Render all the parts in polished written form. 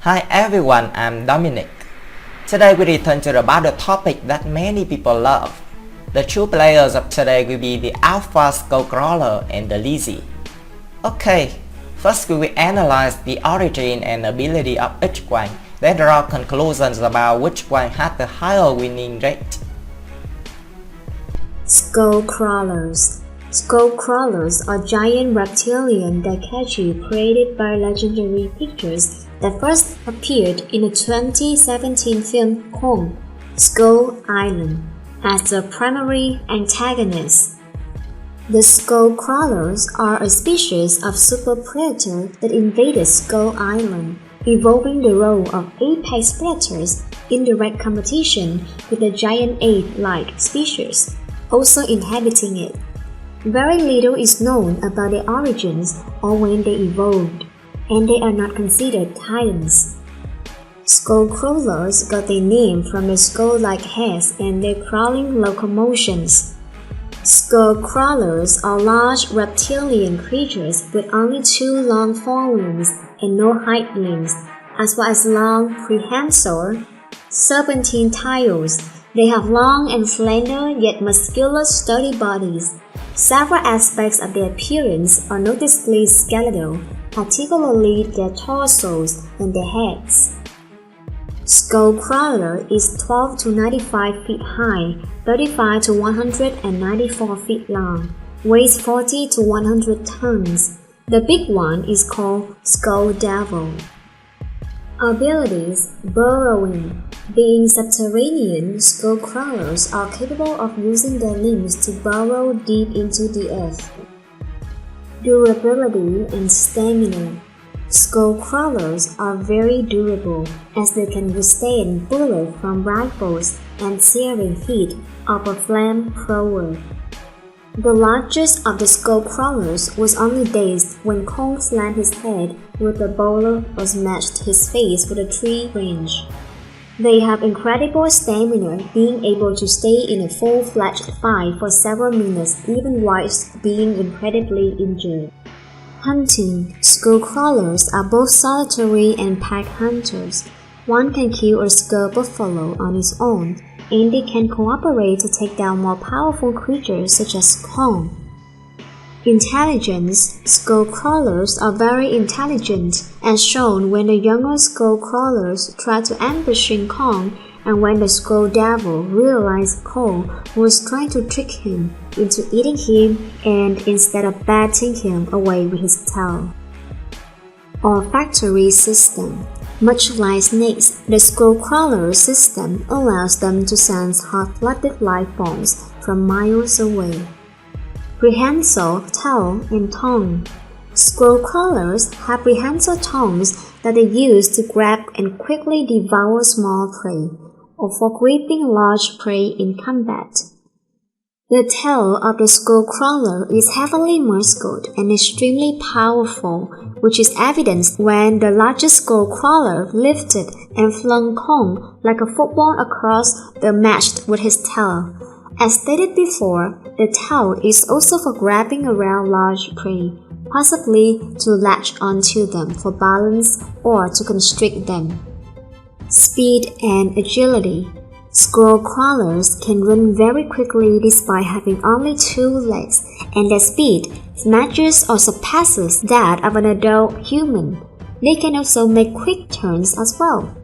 Hi everyone, I'm Dominic. Today we return to about the topic that many people love. The two players of today will be the Alpha Skullcrawler and the Lizzie. Okay, first we will analyze the origin and ability of each one, then draw conclusions about which one had the higher winning rate. Skullcrawlers. Skullcrawlers are giant reptilian daikaiju created by Legendary Pictures that first appeared in the 2017 film Kong, Skull Island, as the primary antagonist. The Skullcrawlers are a species of super predator that invaded Skull Island, evolving the role of apex predators in direct competition with the giant ape-like species, also inhabiting it. Very little is known about their origins or when they evolved, and they are not considered titans. Skullcrawlers got their name from their skull-like heads and their crawling locomotions. Skullcrawlers are large reptilian creatures with only two long forelimbs and no hind limbs, as well as long prehensile, serpentine tails. They have long and slender yet muscular sturdy bodies. Several aspects of their appearance are noticeably skeletal, particularly their torsos and their heads. Skullcrawler is 12 to 95 feet high, 35 to 194 feet long, weighs 40 to 100 tons. The big one is called Skull Devil. Abilities: burrowing. Being subterranean, skullcrawlers are capable of using their limbs to burrow deep into the earth. Durability and stamina. Skullcrawlers are very durable, as they can withstand bullets from rifles and searing heat of a flamethrower. The largest of the skullcrawlers was only dazed when Kong slammed his head with a boulder or smashed his face with a tree branch. They have incredible stamina, being able to stay in a full-fledged fight for several minutes even whilst being incredibly injured. Hunting. Skullcrawlers are both solitary and pack hunters. One can kill a skull buffalo on its own, and they can cooperate to take down more powerful creatures such as Kong. Intelligence. Skullcrawlers are very intelligent, as shown when the younger skullcrawlers tried to ambush Kong and when the Skull Devil realized Kong was trying to trick him into eating him and instead of batting him away with his tail. Olfactory system. Much like snakes, the skullcrawler system allows them to sense hot-blooded life forms from miles away. Prehensile tail and tongue. Skullcrawlers have prehensile tongues that they use to grab and quickly devour small prey, or for gripping large prey in combat. The tail of the skullcrawler is heavily muscled and extremely powerful, which is evidenced when the largest skullcrawler lifted and flung Kong like a football across the match with his tail. As stated before, the tail is also for grabbing around large prey, possibly to latch onto them for balance or to constrict them. Speed and agility. Skullcrawlers can run very quickly despite having only two legs, and their speed matches or surpasses that of an adult human. They can also make quick turns as well.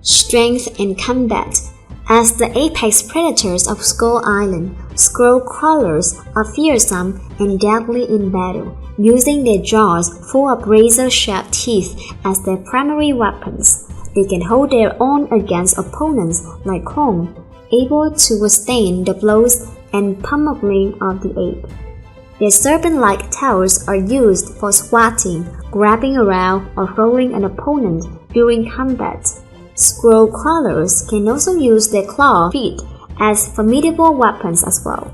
Strength and combat. As the apex predators of Skull Island, skullcrawlers are fearsome and deadly in battle, using their jaws full of razor-sharp teeth as their primary weapons. They can hold their own against opponents like Kong, able to withstand the blows and pummeling of the ape. Their serpent-like tails are used for swatting, grabbing around, or throwing an opponent during combat. Skullcrawlers can also use their claw feet as formidable weapons as well.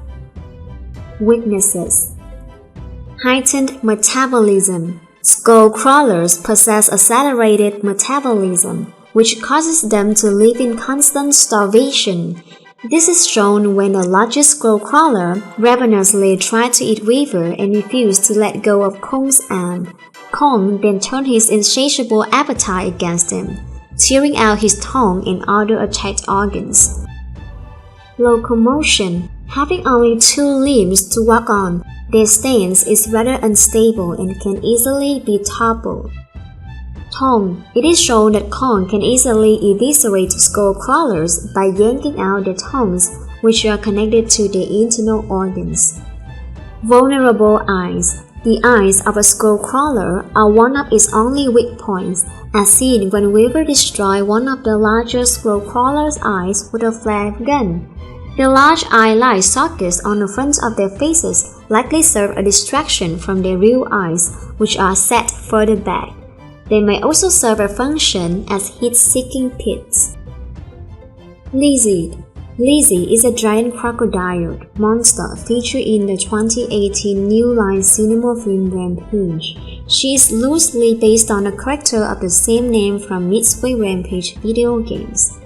Weaknesses. Heightened metabolism. Skullcrawlers possess accelerated metabolism, which causes them to live in constant starvation. This is shown when the largest skullcrawler ravenously tried to eat Weaver and refused to let go of Kong's arm. Kong then turned his insatiable appetite against him, tearing out his tongue and other attacked organs. Locomotion. Having only 2 limbs to walk on, their stance is rather unstable and can easily be toppled. Tongue. It is shown that Kong can easily eviscerate skull crawlers by yanking out their tongues, which are connected to their internal organs. Vulnerable eyes. The eyes of a skull crawler are one of its only weak points, as seen when Weaver destroyed one of the larger skull crawler's eyes with a flare gun. The large eye-like sockets on the front of their faces likely serve a distraction from their real eyes, which are set further back. They may also serve a function as heat-seeking pits. Lizzie. Lizzie is a giant crocodile monster featured in the 2018 New Line cinema film Rampage. She is loosely based on a character of the same name from Midway Rampage video games.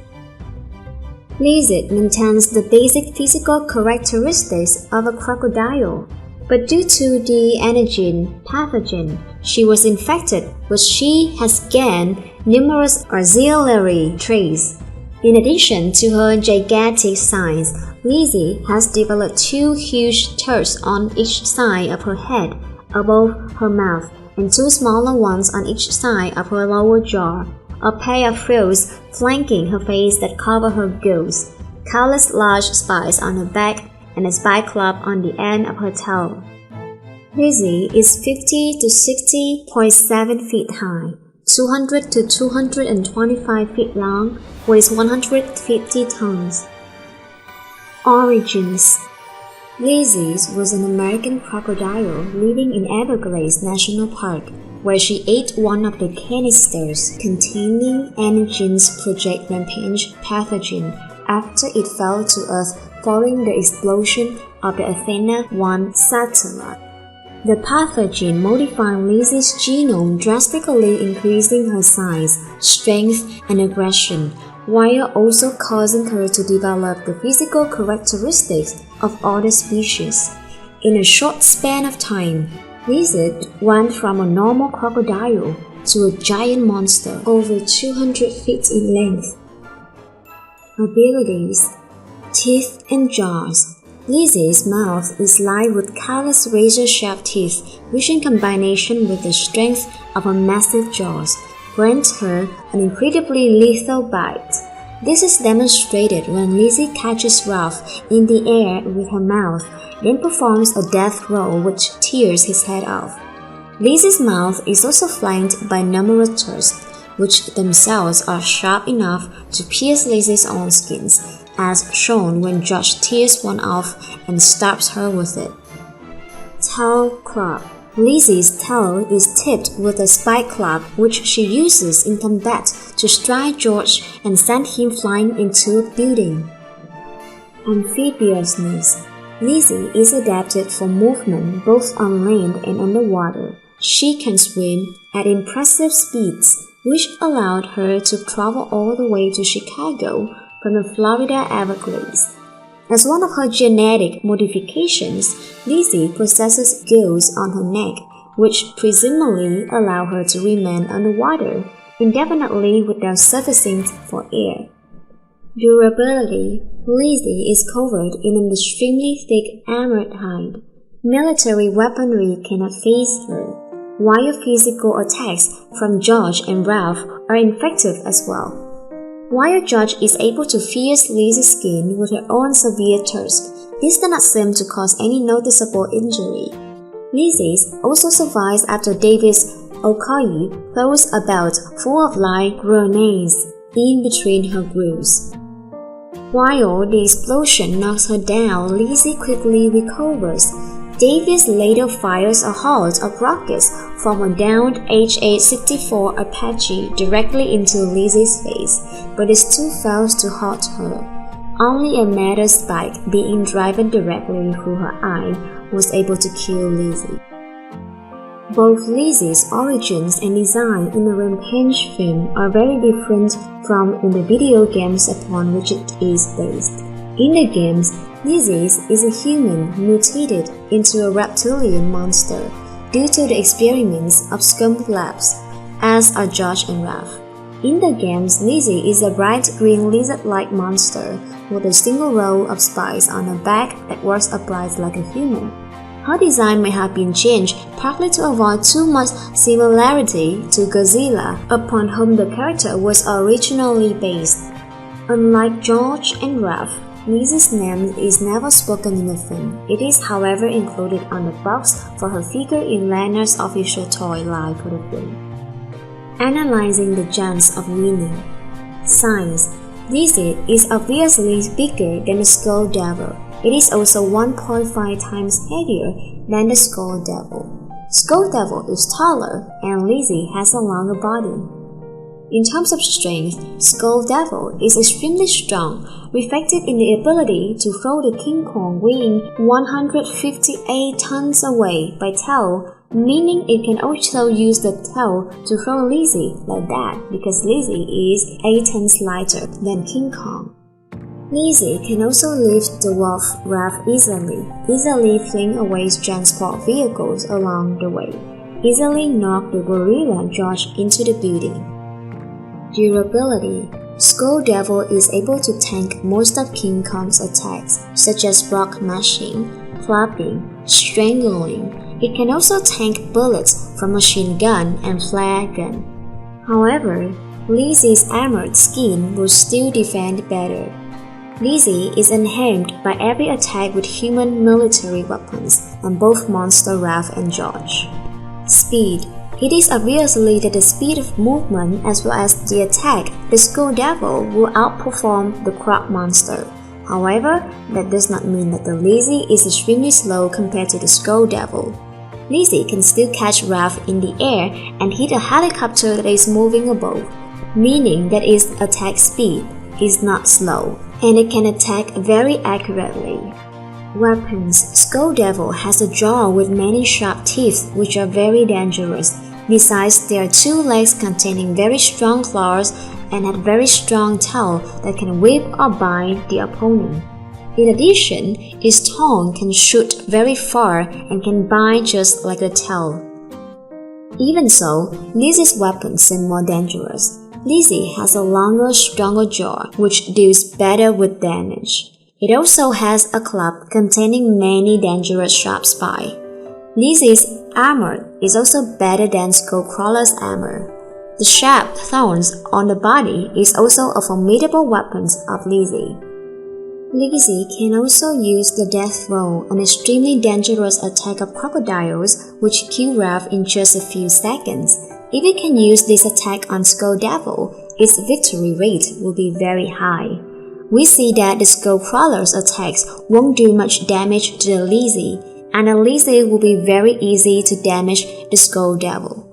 Lizzie maintains the basic physical characteristics of a crocodile, but due to the antigen pathogen she was infected with, she has gained numerous auxiliary traits. In addition to her gigantic size, Lizzie has developed 2 huge turds on each side of her head above her mouth and 2 smaller ones on each side of her lower jaw, a pair of frills flanking her face that cover her gills, countless large spikes on her back, and a spike club on the end of her tail. Lizzie is 50 to 60.7 feet high, 200 to 225 feet long, weighs 150 tons. Origins. Lizzie was an American crocodile living in Everglades National Park, where she ate one of the canisters containing Antigen's Project Rampage pathogen after it fell to Earth following the explosion of the Athena 1 satellite. The pathogen modified Lizzie's genome, drastically increasing her size, strength, and aggression, while also causing her to develop the physical characteristics of other species. In a short span of time, Lizzie went from a normal crocodile to a giant monster over 200 feet in length. Abilities. Teeth and jaws. Lizzie's mouth is lined with countless razor-sharp teeth, which in combination with the strength of her massive jaws, grant her an incredibly lethal bite. This is demonstrated when Lizzie catches Ralph in the air with her mouth, then performs a death roll which tears his head off. Lizzie's mouth is also flanked by numerous tusks, which themselves are sharp enough to pierce Lizzie's own skin, as shown when Josh tears one off and stabs her with it. Tail club. Lizzie's tail is tipped with a spike club which she uses in combat to strike George and send him flying into a building. Amphibiousness. Lizzie is adapted for movement both on land and underwater. She can swim at impressive speeds, which allowed her to travel all the way to Chicago from the Florida Everglades. As one of her genetic modifications, Lizzie possesses gills on her neck, which presumably allow her to remain underwater indefinitely without surfacing for air. Durability. Lizzie is covered in an extremely thick armored hide. Military weaponry cannot faze her, while physical attacks from George and Ralph are effective as well. While George is able to pierce Lizzie's skin with her own severe tusk, this does not seem to cause any noticeable injury. Lizzie also survives after Davis Okoye throws a belt full of live grenades in between her grills. While the explosion knocks her down, Lizzie quickly recovers. Davis later fires a haul of rockets from a downed HA-64 Apache directly into Lizzie's face, but it still fails to hurt her. Only a metal spike being driven directly through her eye was able to kill Lizzie. Both Lizzie's origins and design in the Rampage film are very different from in the video games upon which it is based. In the games, Lizzie is a human mutated into a reptilian monster. due to the experiments of Skunk Labs, as are Josh and Raph. In the games, Lizzie is a bright green lizard-like monster with a single row of spikes on her back that works upright like a human. Her design may have been changed partly to avoid too much similarity to Godzilla, upon whom the character was originally based. Unlike George and Raph, Lizzie's name is never spoken in the film. It is, however, included on the box for her figure in Leonard's official toy line for the film. Analyzing the chance of winning. Science. Lizzie is obviously bigger than the Skull Devil. It is also 1.5 times heavier than the Skull Devil. Skull Devil is taller and Lizzie has a longer body. In terms of strength, Skull Devil is extremely strong, reflected in the ability to throw the King Kong weighing 158 tons away by tail, meaning it can also use the tail to throw Lizzie like that because Lizzie is 8 tons lighter than King Kong. Lizzie can also lift the wolf Raph easily fling away transport vehicles along the way, easily knock the gorilla Josh into the building. Durability. Skull Devil is able to tank most of King Kong's attacks, such as rock mashing, clapping, strangling. It can also tank bullets from machine gun and flare gun. However, Lizzie's armored skin will still defend better. Lizzie is unharmed by every attack with human military weapons on both Monster Raph and George. Speed. It is obviously that the speed of movement as well as the attack, the Skull Devil will outperform the Crab Monster. However, that does not mean that the Lizzie is extremely slow compared to the Skull Devil. Lizzie can still catch Raph in the air and hit a helicopter that is moving above, meaning that its attack speed is not slow, and it can attack very accurately. Weapons. Skull Devil has a jaw with many sharp teeth which are very dangerous. Besides, there are 2 legs containing very strong claws and a very strong tail that can whip or bind the opponent. In addition, its tongue can shoot very far and can bind just like the tail. Even so, Lizzie's weapons seem more dangerous. Lizzie has a longer, stronger jaw, which deals better with damage. It also has a club containing many dangerous sharp spikes. Lizzie's armor is also better than Skullcrawler's armor. The sharp thorns on the body is also a formidable weapon of Lizzie. Lizzie can also use the death roll, an extremely dangerous attack of crocodiles which kill Raph in just a few seconds. If it can use this attack on Skull Devil, its victory rate will be very high. We see that the Skullcrawler's attacks won't do much damage to the Lizzie, and the Lizzie will be very easy to damage the Skull Devil.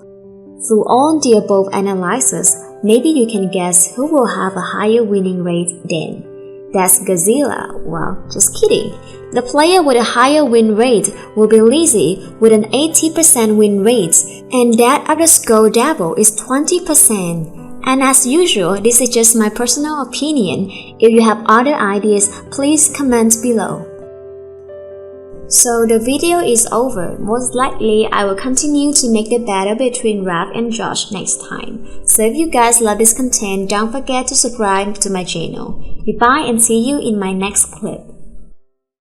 Through all the above analysis, maybe you can guess who will have a higher winning rate then. That's Godzilla. Well, just kidding. The player with a higher win rate will be Lizzie with an 80% win rate, and that of the Skull Devil is 20%. And as usual, this is just my personal opinion. If you have other ideas, please comment below. So the video is over. Most likely, I will continue to make the battle between Raph and Josh next time. So if you guys love this content, don't forget to subscribe to my channel. Goodbye and see you in my next clip.